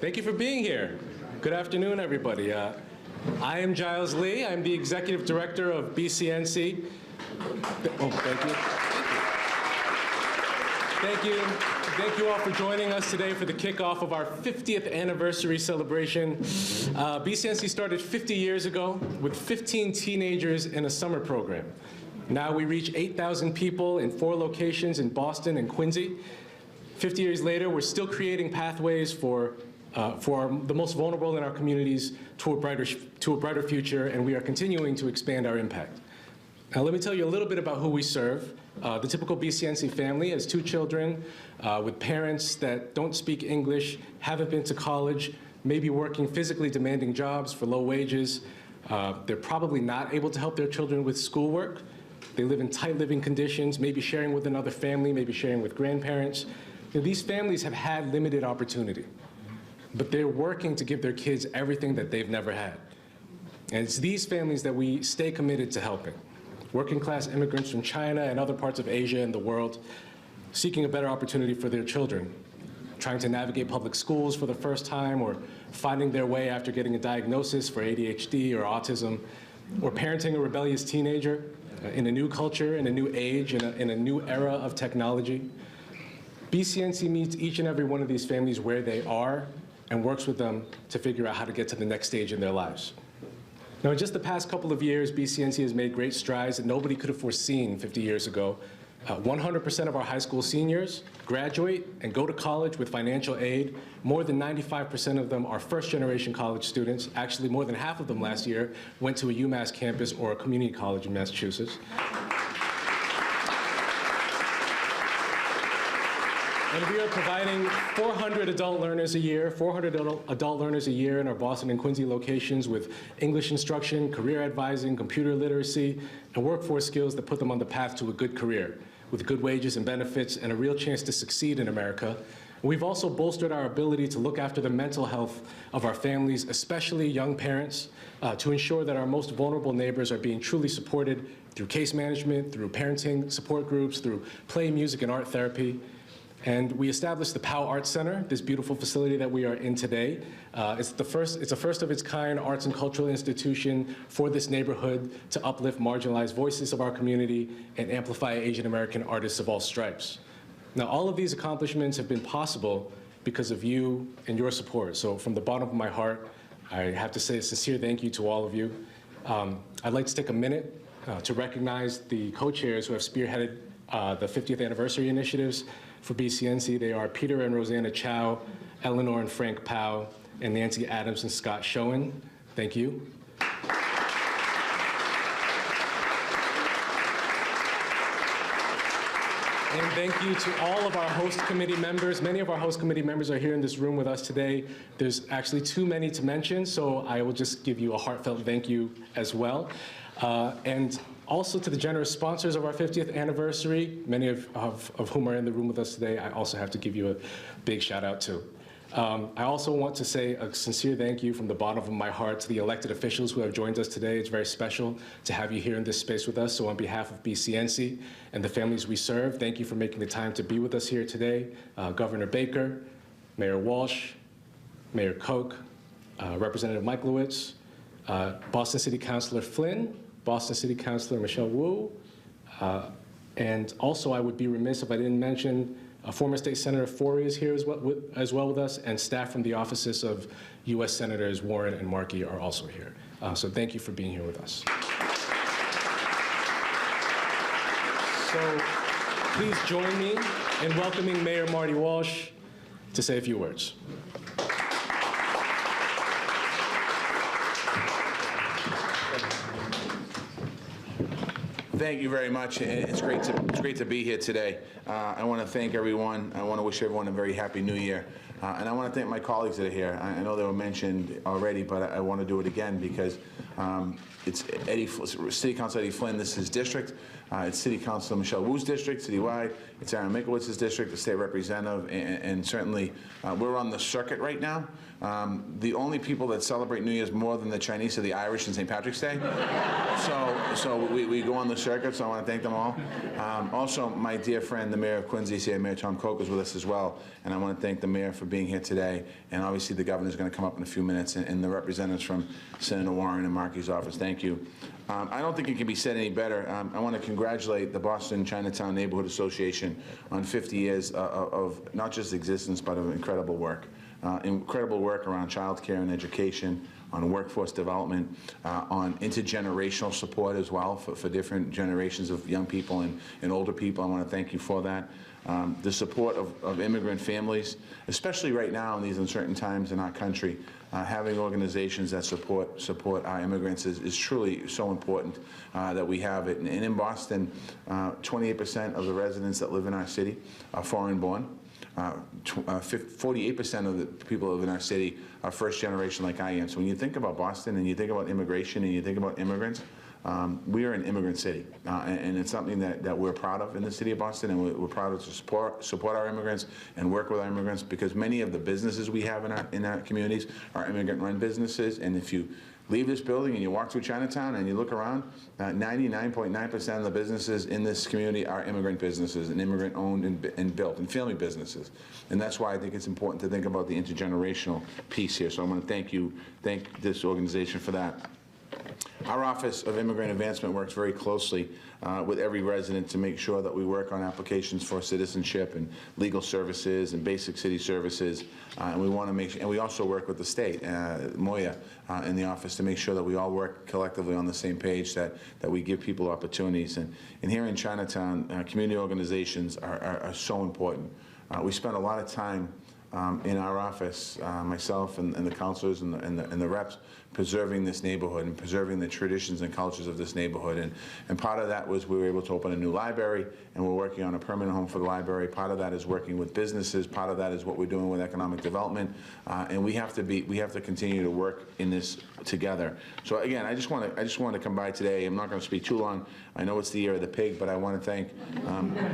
Thank you for being here. Good afternoon, everybody. I am Giles Lee. I'm the Executive Director of BCNC. Oh, thank you. Thank you. Thank you all for joining us today for the kickoff of our 50th anniversary celebration. BCNC started 50 years ago with 15 teenagers in a summer program. Now we reach 8,000 people in 4 locations in Boston and Quincy. 50 years later, we're still creating pathways for the most vulnerable in our communities to a brighter future, and we are continuing to expand our impact. Now, let me tell you a little bit about who we serve. The typical BCNC family has 2 children with parents that don't speak English, haven't been to college, maybe working physically demanding jobs for low wages. They're probably not able to help their children with schoolwork. They live in tight living conditions, maybe sharing with another family, maybe sharing with grandparents. These families have had limited opportunity, but they're working to give their kids everything that they've never had. And it's these families that we stay committed to helping. Working class immigrants from China and other parts of Asia and the world, seeking a better opportunity for their children, trying to navigate public schools for the first time, or finding their way after getting a diagnosis for ADHD or autism, or parenting a rebellious teenager in a new culture, in a new age, in a new era of technology. BCNC meets each and every one of these families where they are and works with them to figure out how to get to the next stage in their lives. Now, in just the past couple of years, BCNC has made great strides that nobody could have foreseen 50 years ago. 100% of our high school seniors graduate and go to college with financial aid. More than 95% of them are first-generation college students. Actually, more than half of them last year went to a UMass campus or a community college in Massachusetts. And we are providing 400 adult learners a year, 400 adult learners a year in our Boston and Quincy locations with English instruction, career advising, computer literacy, and workforce skills that put them on the path to a good career with good wages and benefits and a real chance to succeed in America. We've also bolstered our ability to look after the mental health of our families, especially young parents, to ensure that our most vulnerable neighbors are being truly supported through case management, through parenting support groups, through play, music, and art therapy. And we established the POW Arts Center, this beautiful facility that we are in today. It's a first of its kind arts and cultural institution for this neighborhood to uplift marginalized voices of our community and amplify Asian American artists of all stripes. Now, all of these accomplishments have been possible because of you and your support. So from the bottom of my heart, I have to say a sincere thank you to all of you. I'd like to take a minute to recognize the co-chairs who have spearheaded the 50th anniversary initiatives for BCNC. They are Peter and Rosanna Chow, Eleanor and Frank Powell, and Nancy Adams and Scott Schoen. Thank you. And thank you to all of our host committee members. Many of our host committee members are here in this room with us today. There's actually too many to mention, so I will just give you a heartfelt thank you as well. And also to the generous sponsors of our 50th anniversary, many of whom are in the room with us today, I also have to give you a big shout out to. I also want to say a sincere thank you from the bottom of my heart to the elected officials who have joined us today. It's very special to have you here in this space with us. So on behalf of BCNC and the families we serve, thank you for making the time to be with us here today. Governor Baker, Mayor Walsh, Mayor Koch, Representative Miklowitz, Boston City Councilor Flynn, Boston City Councilor Michelle Wu, and also I would be remiss if I didn't mention former State Senator Forey is here as well with us, and staff from the offices of U.S. Senators Warren and Markey are also here. So thank you for being here with us. So please join me in welcoming Mayor Marty Walsh to say a few words. Thank you very much. It's great to be here today. I want to thank everyone. I want to wish everyone a very happy New Year. And I want to thank my colleagues that are here. I know they were mentioned already, but I want to do it again because it's City Councilor Eddie Flynn. This is his district. It's City Councilor Michelle Wu's district, citywide. It's Aaron Mikowitz's district, the state representative, and certainly we're on the circuit right now. The only people that celebrate New Year's more than the Chinese are the Irish and St. Patrick's Day. So we go on the circuit, so I want to thank them all. Also, my dear friend, the Mayor of Quincy, is here, Mayor Tom Koch, is with us as well, and I want to thank the Mayor for being here today, and obviously the Governor's going to come up in a few minutes, and the representatives from Senator Warren and Markey's office. Thank you. I don't think it can be said any better. I want to congratulate the Boston Chinatown Neighborhood Association on 50 years of not just existence, but of incredible work. Incredible work around child care and education, on workforce development, on intergenerational support as well for different generations of young people and older people. I want to thank you for that. The support of immigrant families, especially right now in these uncertain times in our country, having organizations that support our immigrants is truly so important that we have it. And in Boston, 28% of the residents that live in our city are foreign-born. 48% of the people who live in our city are first generation like I am. So when you think about Boston and you think about immigration and you think about immigrants, we are an immigrant city, and it's something that we're proud of in the city of Boston, and we're proud of to support our immigrants and work with our immigrants, because many of the businesses we have in our communities are immigrant-run businesses. And if you leave this building and you walk through Chinatown and you look around, 99.9% of the businesses in this community are immigrant businesses and immigrant-owned and built and family businesses. And that's why I think it's important to think about the intergenerational piece here. So I want to thank this organization for that. Our Office of Immigrant Advancement works very closely with every resident to make sure that we work on applications for citizenship and legal services and basic city services. And we want to make sure, and we also work with the state, Moya, in the office, to make sure that we all work collectively on the same page, that we give people opportunities. And here in Chinatown, community organizations are so important. We spend a lot of time in our office, myself and the counselors and the reps, preserving this neighborhood and preserving the traditions and cultures of this neighborhood. And part of that was we were able to open a new library, and we're working on a permanent home for the library. Part of that is working with businesses. Part of that is what we're doing with economic development. And we have to continue to work in this together. So again, I just want to come by today. I'm not going to speak too long. I know it's the year of the pig, but I want to thank,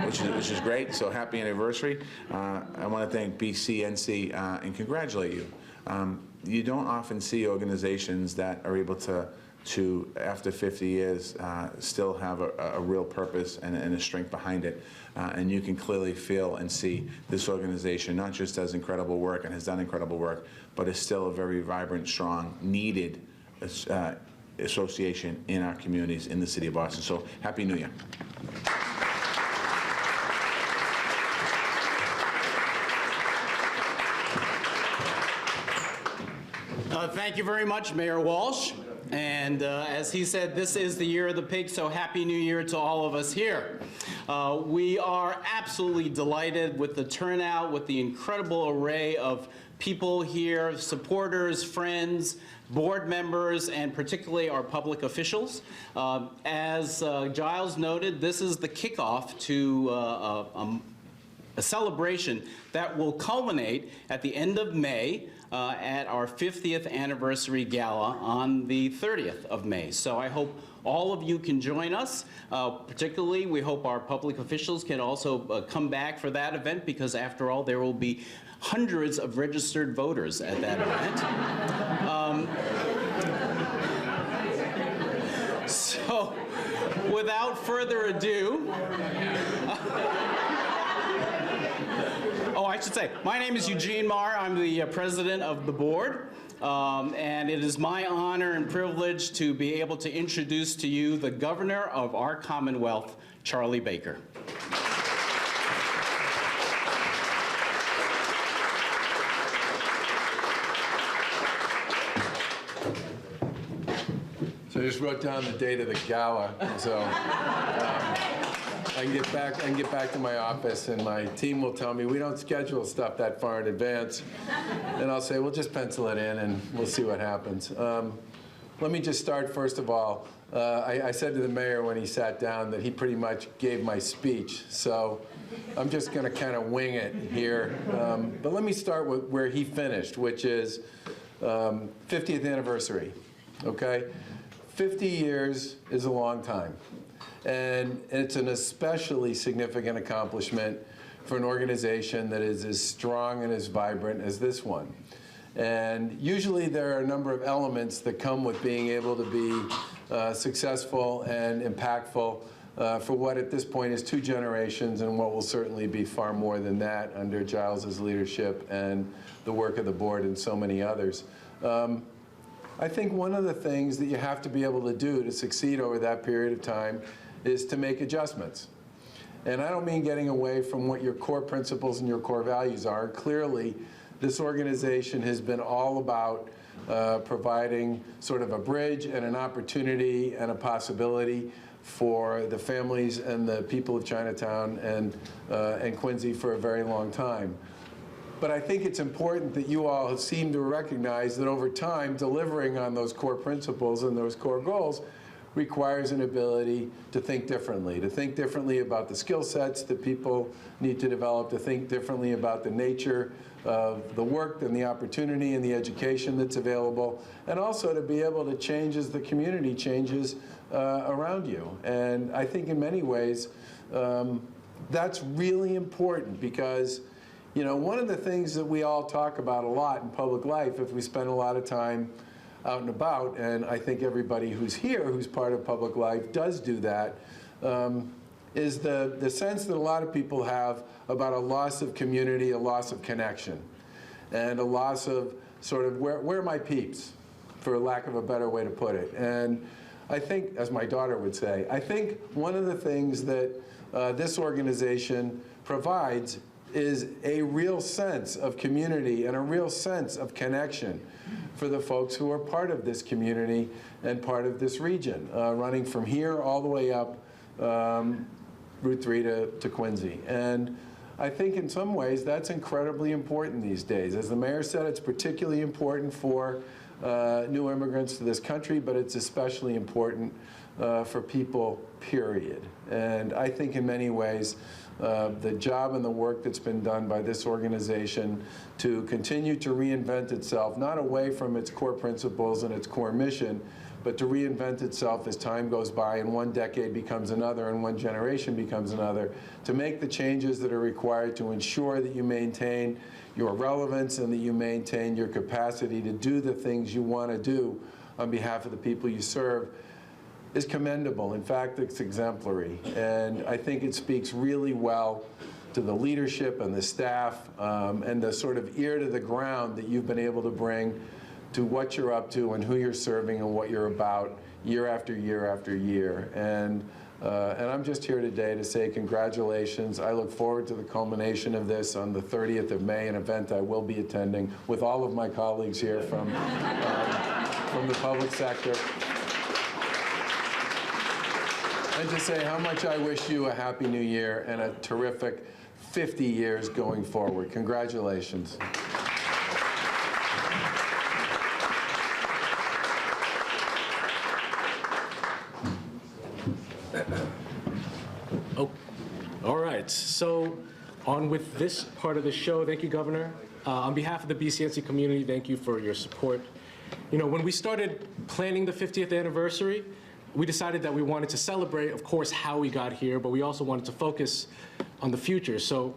which is great. So happy anniversary. I want to thank BCNC and congratulate you. You don't often see organizations that are able to after 50 years, still have a real purpose and a strength behind it. And you can clearly feel and see this organization not just does incredible work and has done incredible work, but is still a very vibrant, strong, needed association in our communities in the city of Boston. So Happy New Year. Thank you very much, Mayor Walsh. And as he said, this is the year of the pig, so Happy New Year to all of us here. We are absolutely delighted with the turnout, with the incredible array of people here, supporters, friends, board members, and particularly our public officials. As Giles noted, this is the kickoff to a celebration that will culminate at the end of May at our 50th anniversary gala on the 30th of May. So I hope all of you can join us. Particularly, we hope our public officials can also come back for that event, because after all, there will be hundreds of registered voters at that event. So without further ado, I should say, my name is Eugene Marr. I'm the president of the board, and it is my honor and privilege to be able to introduce to you the governor of our Commonwealth, Charlie Baker. So I just wrote down the date of the gala, so I can get back to my office, and my team will tell me we don't schedule stuff that far in advance, and I'll say we'll just pencil it in and we'll see what happens. Let me just start first of all. I said to the mayor when he sat down that he pretty much gave my speech, so I'm just going to kind of wing it here. But let me start with where he finished, which is 50th anniversary. Okay, 50 years is a long time. And it's an especially significant accomplishment for an organization that is as strong and as vibrant as this one. And usually there are a number of elements that come with being able to be successful and impactful for what at this point is 2 generations and what will certainly be far more than that under Giles's leadership and the work of the board and so many others. I think one of the things that you have to be able to do to succeed over that period of time is to make adjustments. And I don't mean getting away from what your core principles and your core values are. Clearly, this organization has been all about providing sort of a bridge and an opportunity and a possibility for the families and the people of Chinatown and Quincy for a very long time. But I think it's important that you all seem to recognize that over time, delivering on those core principles and those core goals requires an ability to think differently about the skill sets that people need to develop, to think differently about the nature of the work and the opportunity and the education that's available, and also to be able to change as the community changes around you. And I think in many ways, that's really important because, you know, one of the things that we all talk about a lot in public life, if we spend a lot of time out and about, and I think everybody who's here who's part of public life does do that, is the sense that a lot of people have about a loss of community, a loss of connection, and a loss of sort of where are my peeps, for lack of a better way to put it. And I think, as my daughter would say, I think one of the things that this organization provides is a real sense of community and a real sense of connection for the folks who are part of this community and part of this region, running from here all the way up Route 3 to Quincy. And I think in some ways that's incredibly important these days. As the mayor said, it's particularly important for new immigrants to this country, but it's especially important for people, period. And I think in many ways, the job and the work that's been done by this organization to continue to reinvent itself, not away from its core principles and its core mission, but to reinvent itself as time goes by and one decade becomes another and one generation becomes another, to make the changes that are required to ensure that you maintain your relevance and that you maintain your capacity to do the things you want to do on behalf of the people you serve is commendable. In fact, it's exemplary. And I think it speaks really well to the leadership and the staff and the sort of ear to the ground that you've been able to bring to what you're up to and who you're serving and what you're about year after year after year. And I'm just here today to say congratulations. I look forward to the culmination of this on the 30th of May, an event I will be attending with all of my colleagues here from the public sector. And to say how much I wish you a happy new year and a terrific 50 years going forward. Congratulations. Oh, all right. So on with this part of the show. Thank you, Governor. On behalf of the BCNC community, thank you for your support. You know, when we started planning the 50th anniversary, we decided that we wanted to celebrate, of course, how we got here, but we also wanted to focus on the future. So,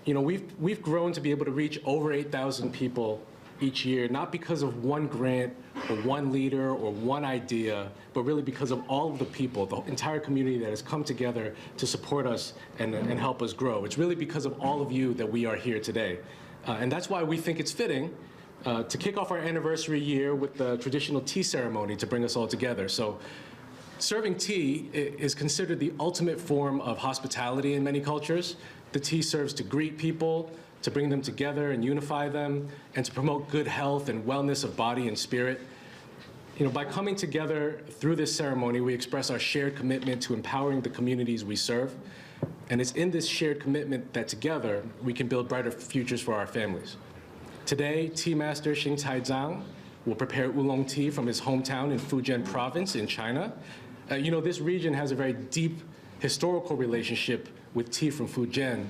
you know, we've grown to be able to reach over 8,000 people each year, not because of one grant or one leader or one idea, but really because of all of the people, the entire community that has come together to support us and help us grow. It's really because of all of you that we are here today. And that's why we think it's fitting to kick off our anniversary year with the traditional tea ceremony to bring us all together. So, serving tea is considered the ultimate form of hospitality in many cultures. The tea serves to greet people, to bring them together and unify them, and to promote good health and wellness of body and spirit. You know, by coming together through this ceremony, we express our shared commitment to empowering the communities we serve. And it's in this shared commitment that together we can build brighter futures for our families. Today, Tea Master Xing Taizang will prepare oolong tea from his hometown in Fujian province in China. You know, this region has a very deep historical relationship with tea from Fujian.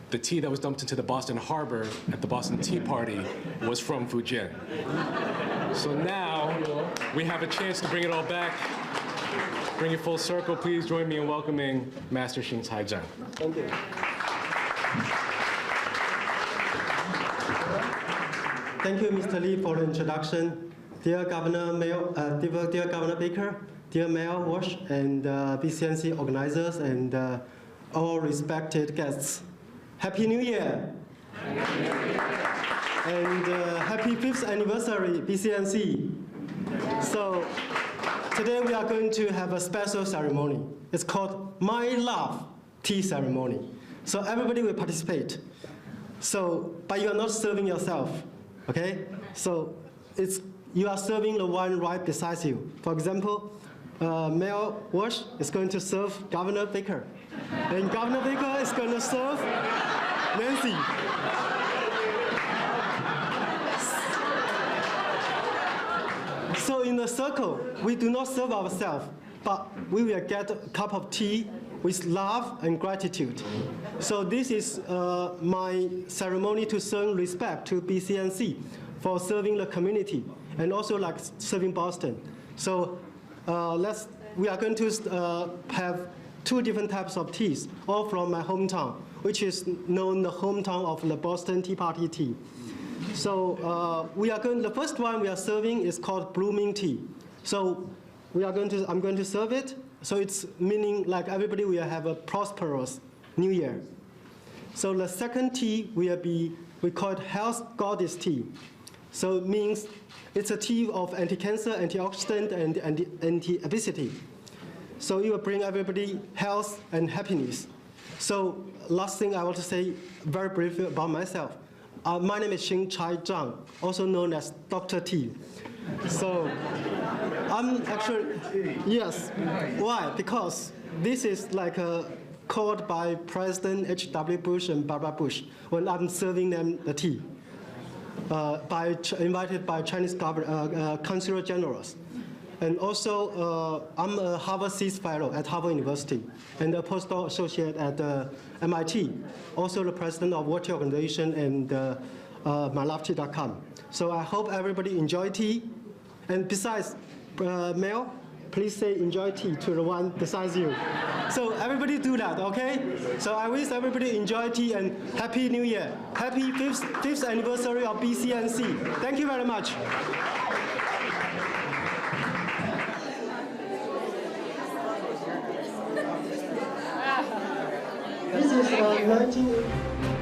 The tea that was dumped into the Boston Harbor at the Boston Tea Party was from Fujian. So now we have a chance to bring it all back Bring it full circle. Please join me in welcoming Master Xing Caizheng. Thank you. Thank you, Mr. Lee, for the introduction. Dear Governor dear Governor Baker, dear Mayor Walsh, and BCNC organizers, and all respected guests. Happy New Year! And happy 5th anniversary, BCNC. So today we are going to have a special ceremony. It's called My Love Tea Ceremony. So everybody will participate. So, but you are not serving yourself, okay? So you are serving the one right beside you. For example, Mayor Walsh is going to serve Governor Baker. And Governor Baker is going to serve Nancy. So in the circle, we do not serve ourselves, but we will get a cup of tea with love and gratitude. So this is my ceremony to show respect to BCNC for serving the community and also like serving Boston. So we are going to have 2 different types of teas, all from my hometown, which is known the hometown of the Boston Tea Party tea. So the first one we are serving is called blooming tea. So I'm going to serve it. So it's meaning like everybody will have a prosperous new year. So the second tea we call it health goddess tea. So it means it's a tea of anti-cancer, antioxidant, and anti-obesity. So it will bring everybody health and happiness. So last thing I want to say very briefly about myself. My name is Xing Caizheng, also known as Dr. Tea. So I'm actually, yes. Why? Because this is like called by President H.W. Bush and Barbara Bush when I'm serving them the tea, invited by Chinese consular generals. And also, I'm a Harvard Seas Fellow at Harvard University and a postdoc associate at MIT, also the president of World Tea Organization and mylovetea.com. So I hope everybody enjoy tea. And besides, Mel, please say enjoy tea to the one besides you. So everybody do that, okay? So I wish everybody enjoy tea and Happy New Year. Happy 5th anniversary of BCNC. Thank you very much. This is 19...